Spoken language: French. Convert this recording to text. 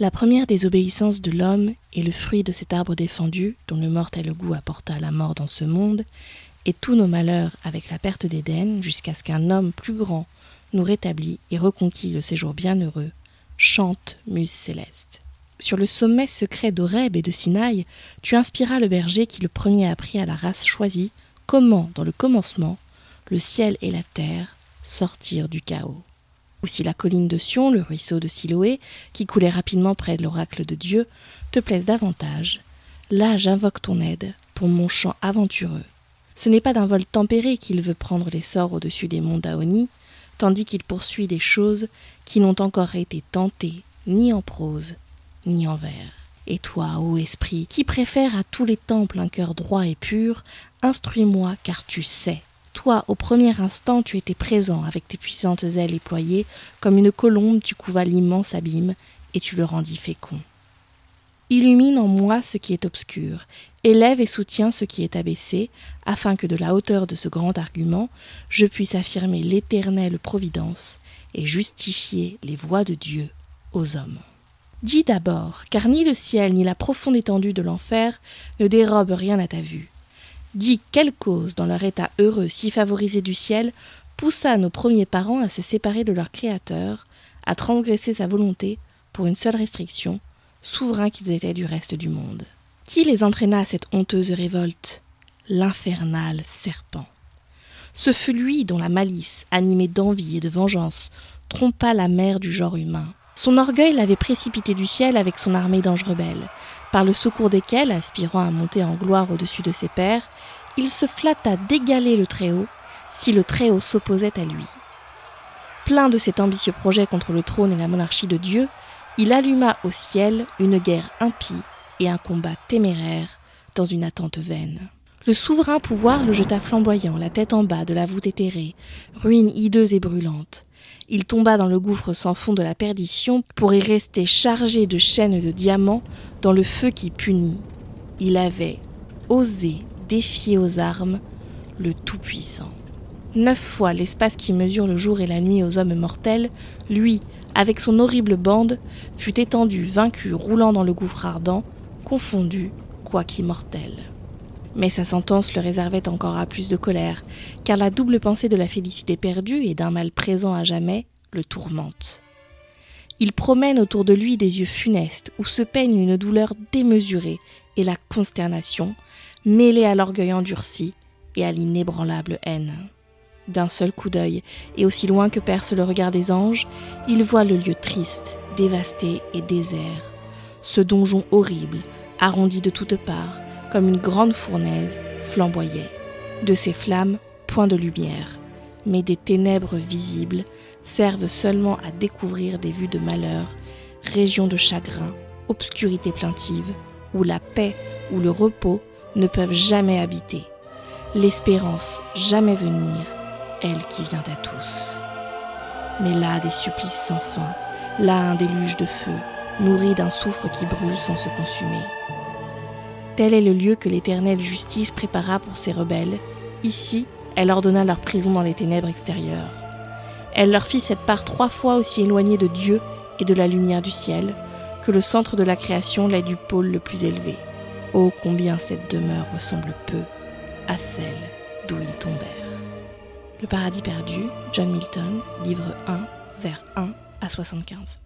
La première désobéissance de l'homme est le fruit de cet arbre défendu, dont le mortel goût apporta la mort dans ce monde, et tous nos malheurs avec la perte d'Éden, jusqu'à ce qu'un homme plus grand nous rétablit et reconquit le séjour bienheureux, chante, muse céleste. Sur le sommet secret d'Horeb et de Sinaï, tu inspiras le berger qui le premier apprit à la race choisie comment, dans le commencement, le ciel et la terre sortirent du chaos. Ou si la colline de Sion, le ruisseau de Siloé, qui coulait rapidement près de l'oracle de Dieu, te plaisent davantage, là j'invoque ton aide pour mon chant aventureux. Ce n'est pas d'un vol tempéré qu'il veut prendre l'essor au-dessus des monts d'Aoni, tandis qu'il poursuit des choses qui n'ont encore été tentées ni en prose, ni en vers. Et toi, ô esprit, qui préfères à tous les temples un cœur droit et pur, instruis-moi car tu sais. Toi, au premier instant, tu étais présent avec tes puissantes ailes éployées, comme une colombe tu couvas l'immense abîme et tu le rendis fécond. Illumine en moi ce qui est obscur, élève et soutiens ce qui est abaissé, afin que de la hauteur de ce grand argument, je puisse affirmer l'éternelle providence et justifier les voies de Dieu aux hommes. Dis d'abord, car ni le ciel ni la profonde étendue de l'enfer ne dérobent rien à ta vue. Dis quelle cause, dans leur état heureux si favorisé du ciel, poussa nos premiers parents à se séparer de leur Créateur, à transgresser sa volonté pour une seule restriction, souverains qu'ils étaient du reste du monde. Qui les entraîna à cette honteuse révolte ? L'infernal serpent. Ce fut lui dont la malice, animée d'envie et de vengeance, trompa la mère du genre humain. Son orgueil l'avait précipité du ciel avec son armée d'anges rebelles, par le secours desquels, aspirant à monter en gloire au-dessus de ses pairs, il se flatta d'égaler le Très-Haut, si le Très-Haut s'opposait à lui. Plein de cet ambitieux projet contre le trône et la monarchie de Dieu, il alluma au ciel une guerre impie et un combat téméraire dans une attente vaine. Le souverain pouvoir le jeta flamboyant, la tête en bas de la voûte éthérée, ruine hideuse et brûlante. Il tomba dans le gouffre sans fond de la perdition pour y rester chargé de chaînes de diamants dans le feu qui punit. Il avait osé défier aux armes le Tout-Puissant. 9 fois l'espace qui mesure le jour et la nuit aux hommes mortels, lui, avec son horrible bande, fut étendu, vaincu, roulant dans le gouffre ardent, confondu, quoique immortel. Mais sa sentence le réservait encore à plus de colère, car la double pensée de la félicité perdue et d'un mal présent à jamais le tourmente. Il promène autour de lui des yeux funestes où se peigne une douleur démesurée et la consternation, mêlée à l'orgueil endurci et à l'inébranlable haine. D'un seul coup d'œil, et aussi loin que perce le regard des anges, il voit le lieu triste, dévasté et désert. Ce donjon horrible, arrondi de toutes parts, comme une grande fournaise, flamboyait. De ces flammes, point de lumière, mais des ténèbres visibles servent seulement à découvrir des vues de malheur, régions de chagrin, obscurité plaintive, où la paix ou le repos ne peuvent jamais habiter. L'espérance jamais venir, elle qui vient à tous. Mais là des supplices sans fin, là un déluge de feu, nourri d'un soufre qui brûle sans se consumer. Tel est le lieu que l'Éternelle Justice prépara pour ses rebelles. Ici, elle ordonna leur prison dans les ténèbres extérieures. Elle leur fit cette part 3 fois aussi éloignée de Dieu et de la lumière du ciel que le centre de la création l'est du pôle le plus élevé. Oh, combien cette demeure ressemble peu à celle d'où ils tombèrent. Le paradis perdu, John Milton, livre 1, vers 1 à 75.